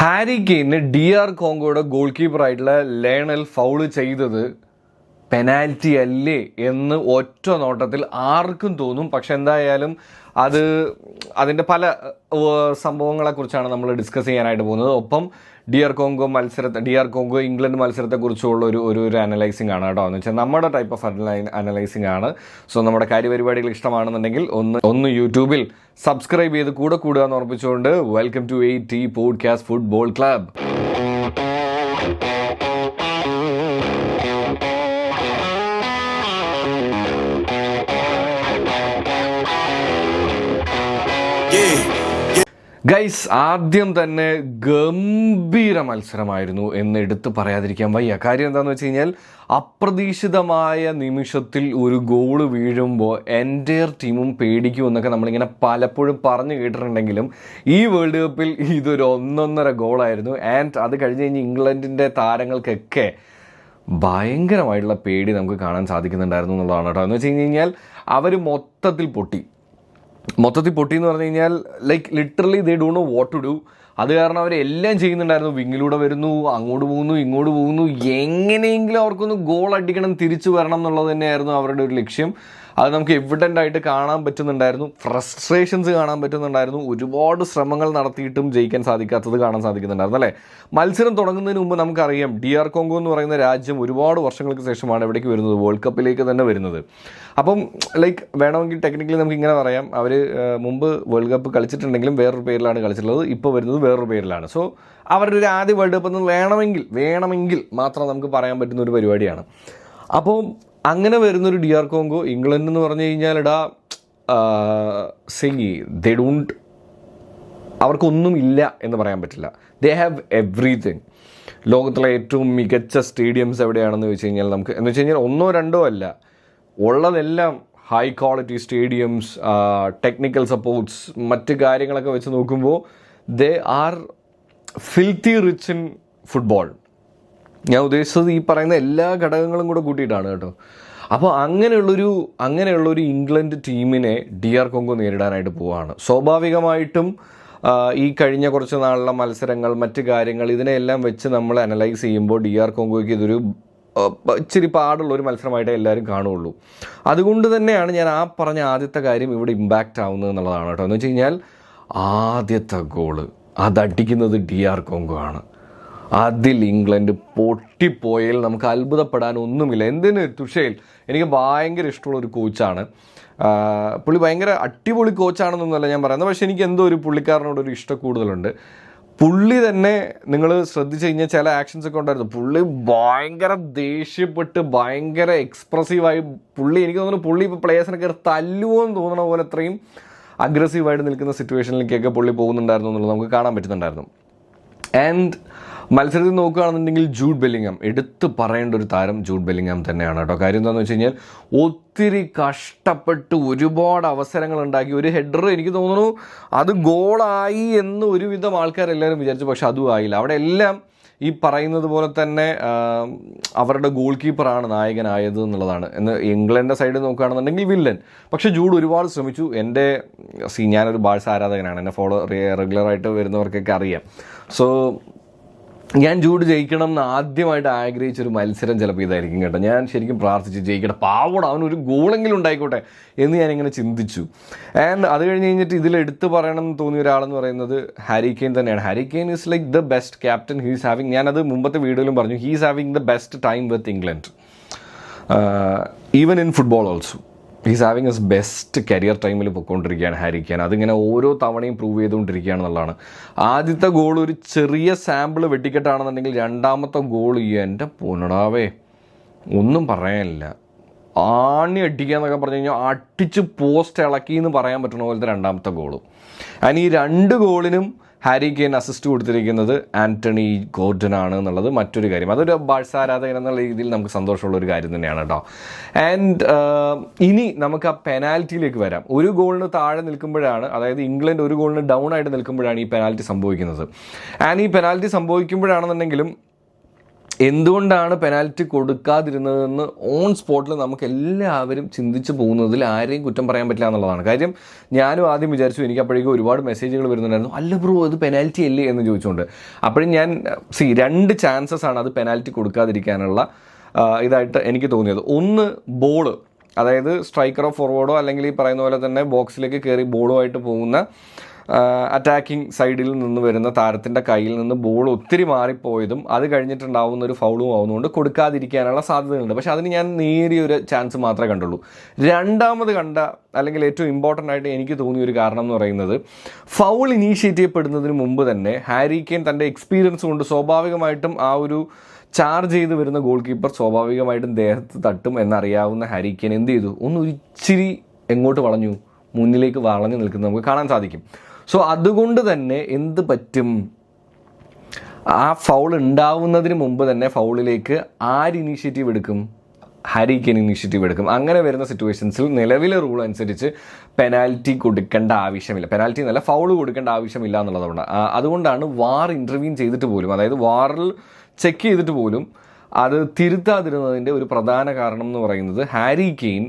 Harry കെയ്നെ DR കോങ്കോയുടെ goal കീപ്പറായിട്ടുള്ള ലയണൽ ഫൗള് ചെയ്തത് പെനാൽറ്റി അല്ലേ എന്ന് ഒറ്റ നോട്ടത്തിൽ ആർക്കും തോന്നും. പക്ഷെ എന്തായാലും അതിൻ്റെ പല സംഭവങ്ങളെക്കുറിച്ചാണ് നമ്മൾ ഡിസ്കസ് ചെയ്യാനായിട്ട് പോകുന്നത്. ഒപ്പം DR കോങ്കോ ഇംഗ്ലണ്ട് മത്സരത്തെക്കുറിച്ചുള്ള ഒരു അനലൈസിങ് ആണ് കേട്ടോ. എന്ന് വെച്ചാൽ നമ്മുടെ ടൈപ്പ് ഓഫ് അനലൈസിങ് ആണ്. സോ നമ്മുടെ കാര്യപരിപാടികൾ ഇഷ്ടമാണെന്നുണ്ടെങ്കിൽ ഒന്ന് യൂട്യൂബിൽ സബ്സ്ക്രൈബ് ചെയ്ത് കൂടെ കൂടുക എന്ന് ഉറപ്പിച്ചുകൊണ്ട് welcome to AT podcast football club. Guys, ആദ്യം തന്നെ ഗംഭീര മത്സരമായിരുന്നു എന്ന് എടുത്ത് പറയാതിരിക്കാൻ വയ്യ. കാര്യം എന്താണെന്ന് വെച്ച് കഴിഞ്ഞാൽ അപ്രതീക്ഷിതമായ നിമിഷത്തിൽ ഒരു ഗോള് വീഴുമ്പോൾ എൻ്റയർ ടീമും പേടിക്കുമെന്നൊക്കെ നമ്മളിങ്ങനെ പലപ്പോഴും പറഞ്ഞു കേട്ടിട്ടുണ്ടെങ്കിലും ഈ വേൾഡ് കപ്പിൽ ഇതൊരു ഒന്നൊന്നര ഗോളായിരുന്നു. ആൻഡ് അത് കഴിഞ്ഞ് കഴിഞ്ഞ് ഇംഗ്ലണ്ടിൻ്റെ താരങ്ങൾക്കൊക്കെ ഭയങ്കരമായിട്ടുള്ള പേടി നമുക്ക് കാണാൻ സാധിക്കുന്നുണ്ടായിരുന്നു എന്നുള്ളതാണ് കേട്ടോ. എന്ന് വെച്ച് കഴിഞ്ഞാൽ അവർ മൊത്തത്തിൽ പൊട്ടി എന്ന് പറഞ്ഞു കഴിഞ്ഞാൽ literally they don't know what to do. അത് കാരണം അവരെല്ലാം ചെയ്യുന്നുണ്ടായിരുന്നു. വിങ്ങിലൂടെ വരുന്നു, അങ്ങോട്ട് പോകുന്നു, ഇങ്ങോട്ട് പോകുന്നു, എങ്ങനെയെങ്കിലും അവർക്കൊന്ന് ഗോൾ അടിക്കണം, തിരിച്ചു വരണം എന്നുള്ളത് തന്നെയായിരുന്നു അവരുടെ ഒരു ലക്ഷ്യം. അത് നമുക്ക് എവിഡൻ്റ് ആയിട്ട് കാണാൻ പറ്റുന്നുണ്ടായിരുന്നു. ഫ്രസ്ട്രേഷൻസ് കാണാൻ പറ്റുന്നുണ്ടായിരുന്നു. ഒരുപാട് ശ്രമങ്ങൾ നടത്തിയിട്ടും ജയിക്കാൻ സാധിക്കാത്തത് കാണാൻ സാധിക്കുന്നുണ്ടായിരുന്നു അല്ലേ. മത്സരം തുടങ്ങുന്നതിന് മുമ്പ് നമുക്കറിയാം DR കോങ്കോ എന്ന് പറയുന്ന രാജ്യം ഒരുപാട് വർഷങ്ങൾക്ക് ശേഷമാണ് എവിടേക്ക് വരുന്നത്, വേൾഡ് കപ്പിലേക്ക് തന്നെ വരുന്നത്. അപ്പം വേണമെങ്കിൽ ടെക്നിക്കലി നമുക്ക് ഇങ്ങനെ പറയാം, അവർ മുമ്പ് വേൾഡ് കപ്പ് കളിച്ചിട്ടുണ്ടെങ്കിലും വേറൊരു പേരിലാണ് കളിച്ചിട്ടുള്ളത്, ഇപ്പോൾ വരുന്നത് വേറൊരു പേരിലാണ്. സോ അവരുടെ ഒരു ആദ്യ വേൾഡ് കപ്പ് എന്ന് വേണമെങ്കിൽ മാത്രം നമുക്ക് പറയാൻ പറ്റുന്ന ഒരു പരിപാടിയാണ്. അപ്പോൾ അങ്ങനെ വരുന്നൊരു DR കോങ്കോ ഇംഗ്ലണ്ട് എന്ന് പറഞ്ഞു കഴിഞ്ഞാൽ അവർക്കൊന്നും ഇല്ല എന്ന് പറയാൻ പറ്റില്ല. They have everything. ലോകത്തിലെ ഏറ്റവും മികച്ച സ്റ്റേഡിയംസ് എവിടെയാണെന്ന് വെച്ച് കഴിഞ്ഞാൽ നമുക്ക് എന്ന് വെച്ച് കഴിഞ്ഞാൽ ഒന്നോ രണ്ടോ അല്ല, ഉള്ളതെല്ലാം high quality stadiums, technical supports, മറ്റ് കാര്യങ്ങളൊക്കെ വെച്ച് നോക്കുമ്പോൾ they are filthy rich in football. ഞാൻ ഉദ്ദേശിച്ചത് ഈ പറയുന്ന എല്ലാ ഘടകങ്ങളും കൂടെ കൂട്ടിയിട്ടാണ് കേട്ടോ. അപ്പോൾ അങ്ങനെയുള്ളൊരു ഇംഗ്ലണ്ട് ടീമിനെ DR കോങ്കോ നേരിടാനായിട്ട് പോവുകയാണ്. സ്വാഭാവികമായിട്ടും ഈ കഴിഞ്ഞ കുറച്ച് നാളിലെ മത്സരങ്ങൾ, മറ്റ് കാര്യങ്ങൾ, ഇതിനെല്ലാം വെച്ച് നമ്മൾ അനലൈസ് ചെയ്യുമ്പോൾ DR കോങ്കോയ്ക്ക് ഇതൊരു ഇച്ചിരി പാടുള്ളൊരു മത്സരമായിട്ടേ എല്ലാവരും കാണുകയുള്ളൂ. അതുകൊണ്ട് തന്നെയാണ് ഞാൻ ആ പറഞ്ഞ ആദ്യത്തെ കാര്യം ഇവിടെ ഇമ്പാക്റ്റ് ആവുന്നത് എന്നുള്ളതാണ് കേട്ടോ. എന്ന് വെച്ച് കഴിഞ്ഞാൽ ആദ്യത്തെ ഗോള് അതടിക്കുന്നത് DR കോങ്കോ ആണ്. അതിൽ ഇംഗ്ലണ്ട് പൊട്ടിപ്പോയാൽ നമുക്ക് അത്ഭുതപ്പെടാൻ ഒന്നുമില്ല. എന്തിന് തുഷേൽ എനിക്ക് ഭയങ്കര ഇഷ്ടമുള്ള ഒരു കോച്ചാണ്. പുള്ളി ഭയങ്കര അടിപൊളി കോച്ചാണെന്നൊന്നുമല്ല ഞാൻ പറയുന്നത്, പക്ഷേ എനിക്ക് എന്തോ ഒരു പുള്ളിക്കാരനോടൊരു ഇഷ്ടം കൂടുതലുണ്ട്. പുള്ളി തന്നെ നിങ്ങൾ ശ്രദ്ധിച്ചു കഴിഞ്ഞാൽ ചില ആക്ഷൻസ് ഒക്കെ ഉണ്ടായിരുന്നു. പുള്ളി ഭയങ്കര ദേഷ്യപ്പെട്ട് ഭയങ്കര എക്സ്പ്രസീവായി എനിക്ക് തോന്നുന്നു പുള്ളി ഇപ്പോൾ പ്ലേയേഴ്സിനൊക്കെ തല്ലുമോ എന്ന് തോന്നണ പോലെ അത്രയും അഗ്രസീവായിട്ട് നിൽക്കുന്ന സിറ്റുവേഷനിലേക്കൊക്കെ പുള്ളി പോകുന്നുണ്ടായിരുന്നു എന്നുള്ളത് നമുക്ക് കാണാൻ പറ്റുന്നുണ്ടായിരുന്നു. ആൻഡ് മത്സരത്തിൽ നോക്കുകയാണെന്നുണ്ടെങ്കിൽ ജൂഡ് ബെല്ലിംഗം, എടുത്ത് പറയേണ്ട ഒരു താരം ജൂഡ് ബെല്ലിംഗം തന്നെയാണ് കേട്ടോ. കാര്യം എന്താണെന്ന് വെച്ച് കഴിഞ്ഞാൽ ഒത്തിരി കഷ്ടപ്പെട്ട് ഒരുപാട് അവസരങ്ങൾ ഉണ്ടാക്കി. ഒരു ഹെഡർ എനിക്ക് തോന്നുന്നു അത് ഗോളായി എന്ന് ഒരുവിധം ആൾക്കാരെല്ലാവരും വിചാരിച്ചു, പക്ഷെ അതും ആയില്ല. അവിടെ എല്ലാം ഈ പറയുന്നത് പോലെ തന്നെ അവരുടെ ഗോൾ കീപ്പറാണ് നായകനായത് എന്നുള്ളതാണ്. ഇംഗ്ലണ്ടിൻ്റെ സൈഡിൽ നോക്കുകയാണെന്നുണ്ടെങ്കിൽ വില്ലൻ. പക്ഷേ ജൂഡ് ഒരുപാട് ശ്രമിച്ചു. ഞാനൊരു ബാഴ്സ ആരാധകനാണ്, എന്നെ റെഗുലറായിട്ട് വരുന്നവർക്കൊക്കെ അറിയാം. സോ ഞാൻ ജൂഡ് ജയിക്കണം എന്ന് ആദ്യമായിട്ട് ആഗ്രഹിച്ചൊരു മത്സരം ചിലപ്പോൾ ഇതായിരിക്കും കേട്ടോ. ഞാൻ ശരിക്കും പ്രാർത്ഥിച്ചു ജയിക്കട്ടെ, പാവോട് അവനൊരു ഗോളെങ്കിലും ഉണ്ടായിക്കോട്ടെ എന്ന് ഞാനിങ്ങനെ ചിന്തിച്ചു. ആൻഡ് അത് കഴിഞ്ഞിട്ട് ഇതിൽ എടുത്ത് പറയണം എന്ന് തോന്നിയ ഒരാളെന്ന് പറയുന്നത് ഹാരി കെയ്ൻ തന്നെയാണ്. Harry Kane is like the best captain. He's having, ഞാനത് മുമ്പത്തെ വീഡിയോയിലും പറഞ്ഞു, he's having the best time with England, even in football also. He's having his best career ടൈമിൽ പൊയ്ക്കൊണ്ടിരിക്കുകയാണ് ഹാരി കെയ്ൻ. അതിങ്ങനെ ഓരോ തവണയും പ്രൂവ് ചെയ്തുകൊണ്ടിരിക്കുകയാണെന്നുള്ളതാണ്. ആദ്യത്തെ ഗോൾ ഒരു ചെറിയ സാമ്പിൾ വെട്ടിക്കെട്ടാണെന്നുണ്ടെങ്കിൽ രണ്ടാമത്തെ ഗോൾ എൻ്റെ പൊന്നടാവേ ഒന്നും പറയാനില്ല. ആണി അടിക്കുക എന്നൊക്കെ പറഞ്ഞു കഴിഞ്ഞാൽ അടിച്ച് പോസ്റ്റ് ഇളക്കി എന്ന് പറയാൻ പറ്റുന്ന പോലത്തെ രണ്ടാമത്തെ ഗോളും. ആൻഡ് ഈ രണ്ട് ഗോളിനും ഹാരി കെയ്ൻ അസിസ്റ്റ് കൊടുത്തിരിക്കുന്നത് ആൻ്റണി ഗോർഡൻ ആണ് എന്നുള്ളത് മറ്റൊരു കാര്യം. അതൊരു ബാഴ്സ ആരാധകൻ എന്നുള്ള രീതിയിൽ നമുക്ക് സന്തോഷമുള്ള ഒരു കാര്യം തന്നെയാണ് കേട്ടോ. ആൻഡ് ഇനി നമുക്ക് ആ പെനാൽറ്റിയിലേക്ക് വരാം. ഒരു ഗോളിന് താഴെ നിൽക്കുമ്പോഴാണ്, അതായത് ഇംഗ്ലണ്ട് ഒരു ഗോളിന് ഡൗൺ ആയിട്ട് നിൽക്കുമ്പോഴാണ് ഈ പെനാൽറ്റി സംഭവിക്കുന്നത്. ആൻഡ് ഈ പെനാൽറ്റി സംഭവിക്കുമ്പോഴാണെന്നുണ്ടെങ്കിലും എന്തുകൊണ്ടാണ് പെനാൽറ്റി കൊടുക്കാതിരുന്നതെന്ന് ഓൺ സ്പോട്ടിൽ നമുക്ക് എല്ലാവരും ചിന്തിച്ച് പോകുന്നതിൽ ആരെയും കുറ്റം പറയാൻ പറ്റില്ല എന്നുള്ളതാണ്. കാര്യം ഞാനും ആദ്യം വിചാരിച്ചു, എനിക്ക് അപ്പോഴേക്കും ഒരുപാട് മെസ്സേജുകൾ വരുന്നുണ്ടായിരുന്നു, അല്ല ബ്രോ അത് പെനാൽറ്റി അല്ലേ എന്ന് ചോദിച്ചുകൊണ്ട്. അപ്പോഴും ഞാൻ 2 ചാൻസസ് ആണ് അത് പെനാൽറ്റി കൊടുക്കാതിരിക്കാനുള്ള ഇതായിട്ട് എനിക്ക് തോന്നിയത്. ഒന്ന്, ബോള്, അതായത് സ്ട്രൈക്കറോ ഫോർവേഡോ അല്ലെങ്കിൽ ഈ പറയുന്ന പോലെ തന്നെ ബോക്സിലേക്ക് കയറി ബോളുമായിട്ട് പോകുന്ന അറ്റാക്കിംഗ് സൈഡിൽ നിന്ന് വരുന്ന താരത്തിൻ്റെ കയ്യിൽ നിന്ന് ബോൾ ഒത്തിരി മാറിപ്പോയതും അത് കഴിഞ്ഞിട്ടുണ്ടാവുന്ന ഒരു ഫൗളും ആവുന്നതുകൊണ്ട് കൊടുക്കാതിരിക്കാനുള്ള സാധ്യതയുണ്ട്. പക്ഷേ അതിന് ഞാൻ നേരിയൊരു ചാൻസ് മാത്രമേ കണ്ടുള്ളൂ. രണ്ടാമത് കണ്ട അല്ലെങ്കിൽ ഏറ്റവും ഇമ്പോർട്ടൻ്റ് ആയിട്ട് എനിക്ക് തോന്നിയ ഒരു കാരണം എന്ന് പറയുന്നത്, ഫൗൾ ഇനീഷ്യേറ്റ് ചെയ്യപ്പെടുന്നതിന് മുമ്പ് തന്നെ ഹാരി കെയ്ൻ തൻ്റെ എക്സ്പീരിയൻസ് കൊണ്ട് സ്വാഭാവികമായിട്ടും ആ ഒരു ചാർജ് ചെയ്ത് വരുന്ന ഗോൾ കീപ്പർ സ്വാഭാവികമായിട്ടും ദേഹത്ത് തട്ടും എന്നറിയാവുന്ന ഹാരി കെയ്ൻ എന്ത് ചെയ്തു, ഒരിച്ചിരി എങ്ങോട്ട് വളഞ്ഞു, മുന്നിലേക്ക് വളഞ്ഞു നിൽക്കുന്നത് നമുക്ക് കാണാൻ സാധിക്കും. സോ അതുകൊണ്ട് തന്നെ എന്ത് പറ്റും, ആ ഫൗൾ ഉണ്ടാവുന്നതിന് മുമ്പ് തന്നെ ഫൗളിലേക്ക് ആര് ഇനീഷ്യേറ്റീവ് എടുക്കും, ഹാരി കെയ്ൻ ഇനീഷ്യേറ്റീവ് എടുക്കും. അങ്ങനെ വരുന്ന സിറ്റുവേഷൻസിൽ നിലവിലെ റൂൾ അനുസരിച്ച് പെനാൽറ്റി കൊടുക്കേണ്ട ആവശ്യമില്ല, പെനാൽറ്റി എന്നല്ല ഫൗൾ കൊടുക്കേണ്ട ആവശ്യമില്ല എന്നുള്ളതുകൊണ്ട്. അതുകൊണ്ടാണ് വാർ ഇൻ്റർവ്യൂൻ ചെയ്തിട്ട് പോലും, അതായത് വാറിൽ ചെക്ക് ചെയ്തിട്ട് പോലും അത് തിരുത്താതിരുന്നതിൻ്റെ ഒരു പ്രധാന കാരണം എന്ന് പറയുന്നത് ഹാരി കെയ്ൻ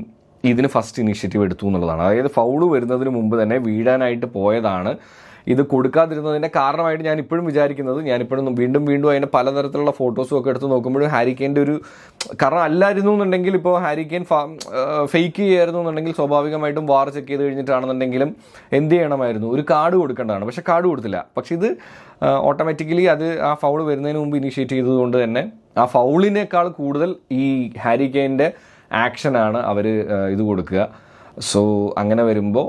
ഇതിന് ഫസ്റ്റ് ഇനീഷ്യേറ്റീവ് എടുത്തു എന്നുള്ളതാണ്. അതായത് ഫൗള് വരുന്നതിന് മുമ്പ് തന്നെ വീഴാനായിട്ട് പോയതാണ് ഇത് കൊടുക്കാതിരുന്നതിൻ്റെ കാരണമായിട്ട് ഞാൻ ഇപ്പോഴും വിചാരിക്കുന്നത്. ഞാനിപ്പോഴും വീണ്ടും അതിൻ്റെ പലതരത്തിലുള്ള ഫോട്ടോസും ഒക്കെ എടുത്ത് നോക്കുമ്പോഴും ഹാരി കെയ്ൻ്റെ ഒരു കാരണം അല്ലായിരുന്നു എന്നുണ്ടെങ്കിൽ, ഇപ്പോൾ ഹാരി കെയ്ൻ ഫേക്ക് ചെയ്യായിരുന്നു എന്നുണ്ടെങ്കിൽ സ്വാഭാവികമായിട്ടും വാർ ചെക്ക് ചെയ്ത് കഴിഞ്ഞിട്ടാണെന്നുണ്ടെങ്കിലും എന്ത് ചെയ്യണമായിരുന്നു, ഒരു കാർഡ് കൊടുക്കേണ്ടതാണ്. പക്ഷേ കാർഡ് കൊടുത്തില്ല. പക്ഷേ ഇത് ഓട്ടോമാറ്റിക്കലി അത് ആ ഫൗൾ വരുന്നതിന് മുമ്പ് ഇനീഷ്യേറ്റ് ചെയ്തതുകൊണ്ട് തന്നെ ആ ഫൗളിനേക്കാൾ കൂടുതൽ ഈ ഹാരി കെയ്ൻ്റെ ആക്ഷനാണ് അവർ ഇത് കൊടുക്കുക. സോ അങ്ങനെ വരുമ്പോൾ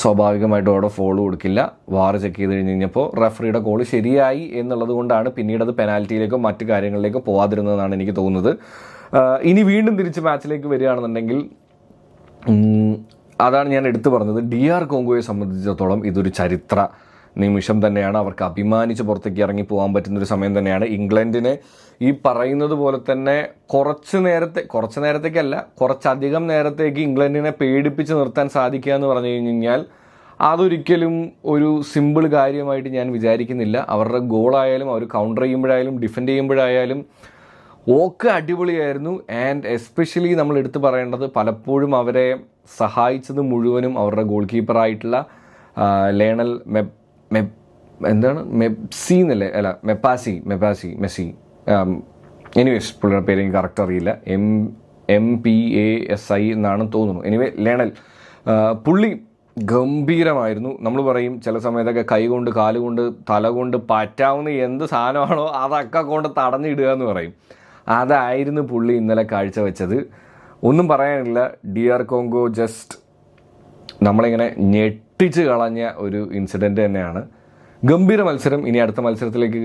സ്വാഭാവികമായിട്ടും അവിടെ ഫോൾ കൊടുക്കില്ല. വാർ ചെക്ക് ചെയ്ത് കഴിഞ്ഞപ്പോൾ റഫറിയുടെ കോൾ ശരിയായി എന്നുള്ളത് കൊണ്ടാണ് പിന്നീട് അത് പെനാൽറ്റിയിലേക്കോ മറ്റു കാര്യങ്ങളിലേക്കോ പോകാതിരുന്നതെന്നാണ് എനിക്ക് തോന്നുന്നത്. ഇനി വീണ്ടും തിരിച്ച് മാച്ചിലേക്ക് വരികയാണെന്നുണ്ടെങ്കിൽ അതാണ് ഞാൻ എടുത്തു പറഞ്ഞത്, DR കോങ്കോയെ സംബന്ധിച്ചിടത്തോളം ഇതൊരു ചരിത്ര നിമിഷം തന്നെയാണ്. അവർക്ക് അഭിമാനിച്ച് പുറത്തേക്ക് ഇറങ്ങി പോകാൻ പറ്റുന്നൊരു സമയം തന്നെയാണ്. ഇംഗ്ലണ്ടിനെ ഈ പറയുന്നത് പോലെ തന്നെ കുറച്ച് നേരത്തേക്കല്ല, കുറച്ചധികം നേരത്തേക്ക് ഇംഗ്ലണ്ടിനെ പേടിപ്പിച്ച് നിർത്താൻ സാധിക്കുക എന്ന് പറഞ്ഞു കഴിഞ്ഞാൽ അതൊരിക്കലും ഒരു സിമ്പിൾ കാര്യമായിട്ട് ഞാൻ വിചാരിക്കുന്നില്ല. അവരുടെ ഗോളായാലും അവർ കൗണ്ടർ ചെയ്യുമ്പോഴായാലും ഡിഫെൻഡ് ചെയ്യുമ്പോഴായാലും ഒക്കെ അടിപൊളിയായിരുന്നു. ആൻഡ് എസ്പെഷ്യലി നമ്മൾ എടുത്തു പറയേണ്ടത്, പലപ്പോഴും അവരെ സഹായിച്ചത് മുഴുവനും അവരുടെ ഗോൾ കീപ്പറായിട്ടുള്ള ലയണൽ മെസ്സി എനിവേസ് പുള്ളിയുടെ പേര് എനിക്ക് കറക്റ്റ് അറിയില്ല, MPASI എന്നാണ് തോന്നുന്നു. ലയണൽ പുള്ളി ഗംഭീരമായിരുന്നു. നമ്മൾ പറയും ചില സമയത്തൊക്കെ കൈകൊണ്ട് കാലുകൊണ്ട് തലകൊണ്ട് പറ്റാവുന്ന എന്ത് സാധനമാണോ അതൊക്കെ കൊണ്ട് തടഞ്ഞിടുക എന്ന് പറയും. അതായിരുന്നു പുള്ളി ഇന്നലെ കാഴ്ചവെച്ചത്. ഒന്നും പറയാനില്ല. DR കോങ്കോ ജസ്റ്റ് നമ്മളിങ്ങനെ ഞെട്ടിച്ച് കളഞ്ഞ ഒരു ഇൻസിഡൻറ്റ് തന്നെയാണ്. ഗംഭീര മത്സരം. ഇനി അടുത്ത മത്സരത്തിലേക്ക്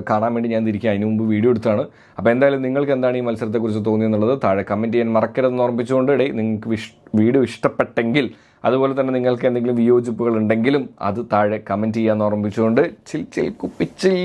കാണാൻ വേണ്ടി ഞാൻ തിരിക്കുക. അതിന് മുമ്പ് വീഡിയോ എടുത്താണ്. അപ്പോൾ എന്തായാലും നിങ്ങൾക്ക് എന്താണ് ഈ മത്സരത്തെക്കുറിച്ച് തോന്നിയെന്നുള്ളത് താഴെ കമൻറ്റ് ചെയ്യാൻ മറക്കരുതെന്ന് ഓർമ്മിച്ചുകൊണ്ട്, നിങ്ങൾക്ക് വീഡിയോ ഇഷ്ടപ്പെട്ടെങ്കിൽ, അതുപോലെ തന്നെ നിങ്ങൾക്ക് എന്തെങ്കിലും വിയോജിപ്പുകൾ ഉണ്ടെങ്കിലും അത് താഴെ കമൻറ്റ് ചെയ്യാൻ ഓർമ്മിച്ചുകൊണ്ട് ചിൽ കുപ്പിച്ചിൽ.